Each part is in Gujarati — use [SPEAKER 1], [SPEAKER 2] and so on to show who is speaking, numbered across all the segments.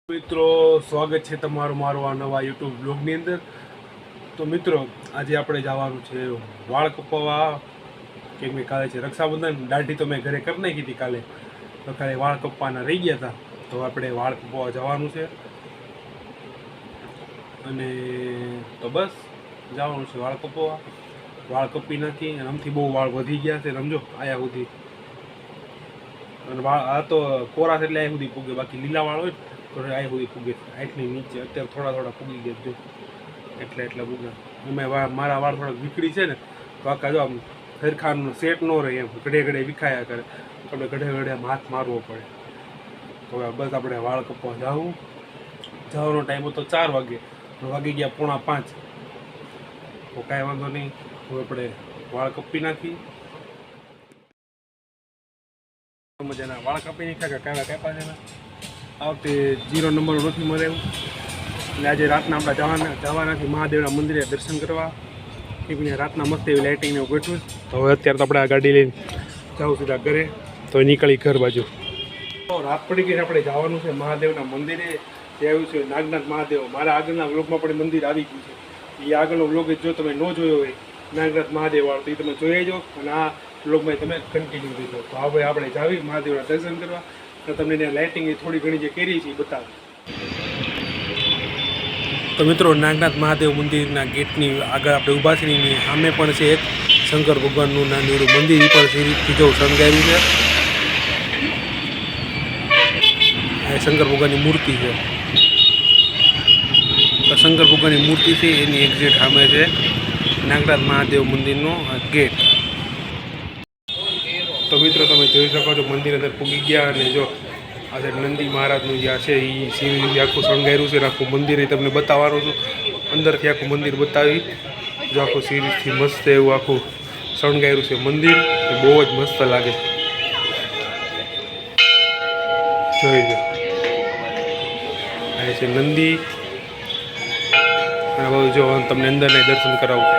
[SPEAKER 1] મિત્રો સ્વાગત છે તમારું મારું આ નવા યુટ્યુબ બ્લોગની અંદર। તો મિત્રો આજે આપણે જવાનું છે વાળ કપાવવા, કેમ કે કાલે છે રક્ષાબંધન। દાઢી તો મેં ઘરે કરી નાખી હતી કાલે, તો કાલે વાળ કપાવવાના રહી ગયા હતા, તો આપણે વાળ કપાવવા જવાનું છે। અને તો બસ જવાનું છે વાળ કપાવવા। વાળ કપી નાખી અને આમથી બહુ વાળ વધી ગયા છે, સમજો આયા સુધી। અને વાળ આ તો કોરા એટલે આયા સુધી પૂગે, બાકી લીલા વાળ હોય તો આ સુધી પૂગે આટલી નીચે। અત્યારે થોડા થોડા પૂગી ગયા જો, એટલે પૂગે। એમાં મારા વાળ થોડાક વિખડી છે ને, તો આખા જો આમ સરખાનું સેટ ન રહે, એમ ઘડે ઘડે વિખાયા કરે, આપણે ઘડે ઘડે આમ હાથ મારવો પડે। તો બસ આપણે વાળ કપવા જવાનો ટાઈમ હતો 4 વાગે, વાગી ગયા 4:45। તો કાંઈ વાંધો નહીં, હવે આપણે વાળ કપી નાખી। મજાના વાળ કાપી નાખ્યા, કાંઈ કાપા છે આ વખતે 0 નંબર નથી મળે એવું। એટલે આજે રાતના આપણે જવાના છે મહાદેવના મંદિરે દર્શન કરવા, કેમ કે રાતના મસ્ત એવી લાઇટિંગને એવું ગોઠવું। તો હવે અત્યારે તો આપણે આ ગાડી લઈને જાઉં સીધા ઘરે, તો નીકળી ઘર બાજુ। તો રાત પડી ગઈ, આપણે જવાનું છે મહાદેવના મંદિરે, જે આવ્યું છે નાગનાથ મહાદેવ। મારા આગળના વ્લોગમાં પણ મંદિર આવી ગયું છે, એ આગળનો વ્લોગ જો તમે ન જોયો હોય નાગનાથ મહાદેવ વાળો, તો એ તમે જોઈ આવજો, અને આ વ્લોગમાં તમે કન્ટિન્યુ દેજો। તો હવે આપણે જાવી મહાદેવના દર્શન કરવા, તો તમને ત્યાં લાઇટિંગ થોડી ઘણી જે કરી છે એ બતાવે। તો મિત્રો નાગનાથ મહાદેવ મંદિરના ગેટની આગળ આપણે ઊભા છીએ, એની સામે પણ છે એક શંકર ભગવાનનું નાનું એવું મંદિર, એ પણ સીરીથી જો શણગાર્યું છે। આ શંકર ભગવાનની મૂર્તિ છે, તો શંકર ભગવાનની મૂર્તિ છે એની એક્ઝેક્ટ સામે છે નાગનાથ મહાદેવ મંદિરનો ગેટ। તો મિત્રો તમે જોઈ શકો છો મંદિર અંદર પૂગી ગયા, અને જો આ નંદી મહારાજનું જે છે એ શિવજી આખું શણગાર્યું છે, આખું મંદિર એ તમને બતાવવાનું છું, અંદરથી આખું મંદિર બતાવી। જો આખું શિવજીથી મસ્ત એવું આખું શણગાર્યું છે મંદિર, એ બહુ જ મસ્ત લાગે, જોઈ લો। આ છે નંદી, અને બધું જો તમને અંદરના દર્શન કરાવું।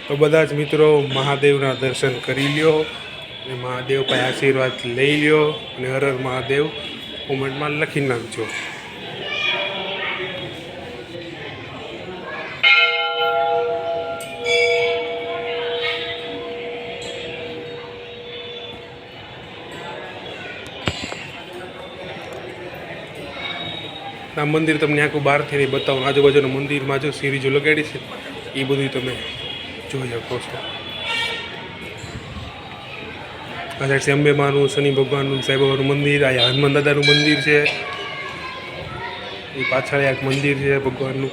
[SPEAKER 1] તો બધા જ મિત્રો મહાદેવના દર્શન કરી લ્યો, અને મહાદેવ પાસે આશીર્વાદ લઈ લ્યો, અને હર હર મહાદેવ કોમેન્ટમાં લખી નાખજો। આ મંદિર તમને આખું બહારથી નહીં બતાવું, આજુબાજુના મંદિરમાં જો સીરીજો લગાડી છે એ બધું તમે જોઈ શકો છો। આ સાઈડ છે અંબે માનું, શનિ ભગવાનનું, સાંઈ બાબાનું મંદિર, આ હનુમાન દાદાનું મંદિર છે, એ પાછળ એક મંદિર છે ભગવાનનું।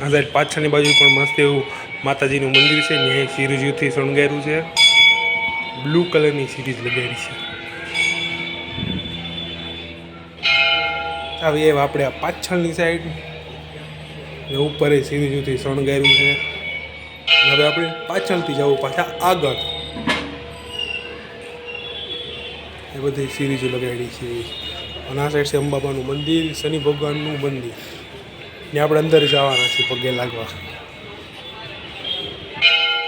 [SPEAKER 1] આ સાઈડ પાછળની બાજુ પણ મસ્ત એવું માતાજીનું મંદિર છે, ને શિવજીથી શણગાર્યું છે, બ્લુ કલરની સિરીઝ લગાડી છે। આવી એ આપણે આ પાછળની સાઈડ ને ઉપર એ સિરીઝથી શણગાર્યું છે। હવે આપણે પાછળથી જવું પાછા આગળ, એ બધી સિરીઝો લગાડી છે। અને આ સાઈડ છે અંબાબાનું મંદિર, શનિ ભગવાનનું મંદિર, ને આપણે અંદર જવાના છીએ પગે લાગવા।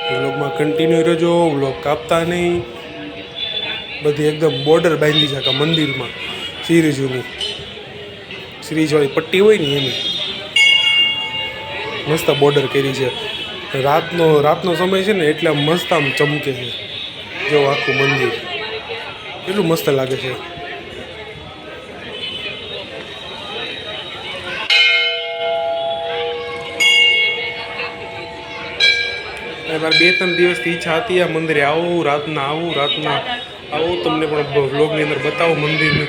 [SPEAKER 1] વ્લોગમાં કન્ટિન્યુ રહેજો, વ્લોગ કાપતા નહીં। બધી એકદમ બોર્ડર બાંધી છે આખા મંદિરમાં, સિરીજોની સિરીજવાળી પટ્ટી હોય ને એની મસ્ત બોર્ડર કરી છે। રાતનો સમય છે ને એટલે મસ્ત આમ ચમકે છે, જો આખું મંદિર કેટલું મસ્ત લાગે છે। મારે 2-3 દિવસથી ઈચ્છા હતી આ મંદિરે આવું, રાતના આવું, તમને પણ વ્લોગની અંદર બતાવું મંદિરનું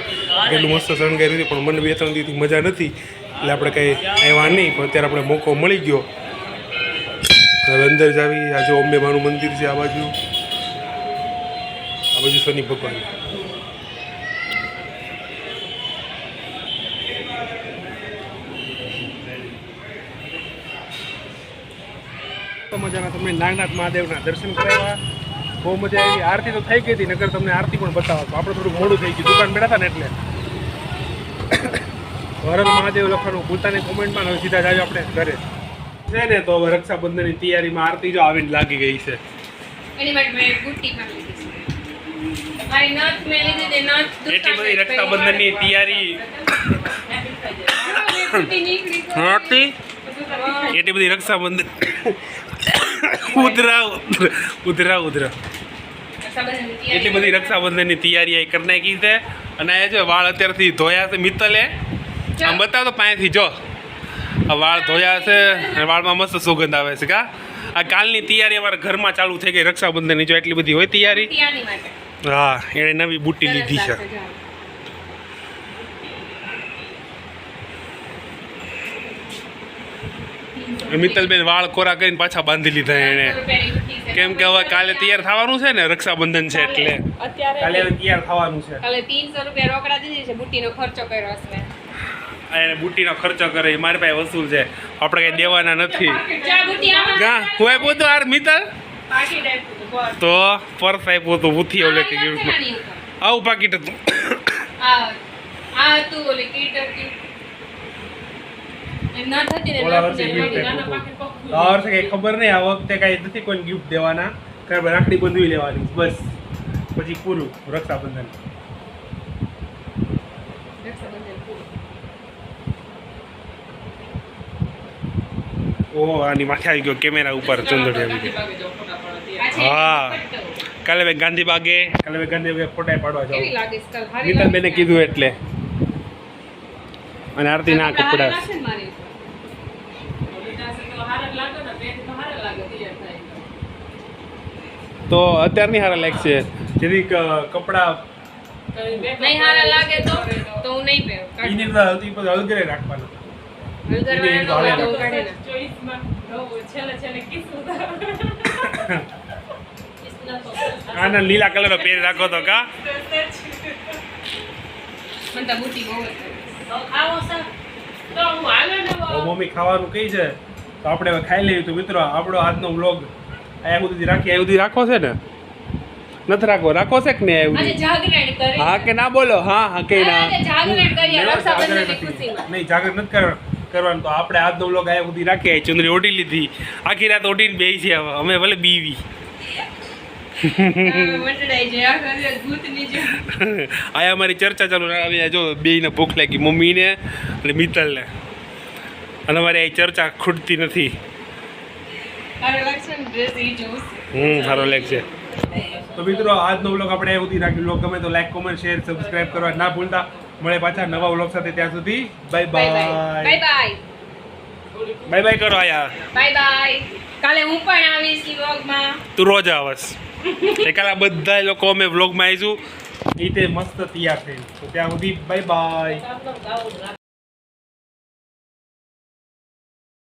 [SPEAKER 1] કેટલું મસ્ત શણગાર્યું છે, પણ મને 2-3 દિવસથી મજા નથી, એટલે આપણે કંઈ આવ્યા નહીં, પણ અત્યારે આપણે મોકો મળી ગયો હવે અંદર જાવી. આ જો અંબે માનું મંદિર છે આ બાજુ શનિ ભગવાન. મજાના તમે નાગનાથ મહાદેવના દર્શન કરાવ્યા, બહુ મજા આવી. આરતી તો થઈ ગઈ હતી, નગર તમને આરતી પણ બતાવો. આપણે થોડુંક મોડું થઈ ગયું, દુકાન બેઠા હતા ને એટલે. હર મહાદેવ લખવાનું ભૂલતાની કોમેન્ટમાં. હવે સીધા જ આવ્યો આપણે ઘરે છે ને. તો હવે રક્ષાબંધનની તૈયારીમાં આરતી જો આવીને લાગી ગઈ છે. એટલી બધી રક્ષાબંધનની તૈયારી એટલી બધી રક્ષાબંધન ઉધરા એટલી બધી રક્ષાબંધનની તૈયારી અહીં કરી નાખી છે. અને આ જો વાળ અત્યારથી ધોયા છે મિત્તલે. આમ બતાવો તો પાસેથી જો આ વાળ ધોયા છે અને વાળમાં મસ્ત સુગંધ આવે છે. કા આ કાલની તૈયારી અમારા ઘરમાં ચાલુ થઈ ગઈ રક્ષાબંધનની. જો એટલી બધી હોય તૈયારી. હા, એણે નવી બુટ્ટી લીધી છે. મિત્તલબેન વાળ કોરા કરીને પાછા બાંધી લીધા એણે, કેમ કે હવે કાલે તૈયાર થવાનું છે ને, રક્ષાબંધન છે એટલે કાલે તૈયાર થવાનું છે.
[SPEAKER 2] કાલે 300 રૂપિયા રોકડા દીધી છે, બુટ્ટીનો ખર્ચો કર્યો છે.
[SPEAKER 1] એને બુટ્ટીનો ખર્ચો કરે, મારી પાસે વસૂલ છે, આપણે કઈ દેવાના નથી. ગા હું આપ્યો તો આર મિત્તલ તો પર્સ આપ્યો તો ઉથી ઓલે કે આવું પાકીટ હતું. ખબર નહીં, આ વખતે કઈ નથી કોઈ ગિફ્ટ દેવાના, રાખડી બંધવી લેવાની બસ, પછી પૂરું રક્ષાબંધન. ઓહો, આની માથે આવી ગયો કેમેરા ઉપર ચંદડી આવી ગયો. હા, કાલે ભાઈ ગાંધીબાગે ફોટા પાડવા જાવ. મિત્તલબેને કીધું એટલે. અને આરતી ના કપડા તો અત્યારની હારા લાગશે. જેથી કપડા
[SPEAKER 2] નહીં હારા લાગે તો હું નહીં પહેરું.
[SPEAKER 1] હળગરે રાખવાના. આના લીલા કલર પહેરી રાખો તો કા મમ્મી ખાવાનું કઈ છે તો આપણે હવે ખાઈ લેવું. તો મિત્રો આપણો આજનો વ્લોગ અહીંયા સુધી રાખીએ. અહીંયા સુધી રાખો છે ને? નથી રાખો? રાખો છે કે નહીં? હા કે ના બોલો? હા હા કે ના? નહીં, જાગૃત નથી કરવાનું. તો આપણે આજનો વ્લોગ અહીંયા સુધી રાખીએ. ચુંદરી ઓઢી લીધી, આખી રાત ઓઢીને બેસી છે. હવે અમે ભલે બીવી આયા અમારી ચર્ચા ચાલુ. જો બેયને ભૂખ લાગી, મમ્મીને અને મિત્તલને, અને અમારે અહીં ચર્ચા ખૂટતી નથી. સારો લાગશે. તો મિત્રો આજનો વ્લોગ આપણે એવું રાખી. વ્લોગ ગમે તો લાઈક, કોમેન્ટ, શેર, સબસ્ક્રાઇબ કરવા ના ભૂલતા. મળે પાછા નવા વ્લોગ સાથે. ત્યાં સુધી બાય બાય. બાય બાય કરો. આયા
[SPEAKER 2] બાય બાય. કાલે હું પણ આવીશ વ્લોગમાં.
[SPEAKER 1] તું રોજ આવસ. કાલે બધા લોકો અમે વ્લોગમાં આવીશું. એ તે મસ્ત તૈયાર થઈ. તો ત્યાં સુધી બાય બાય.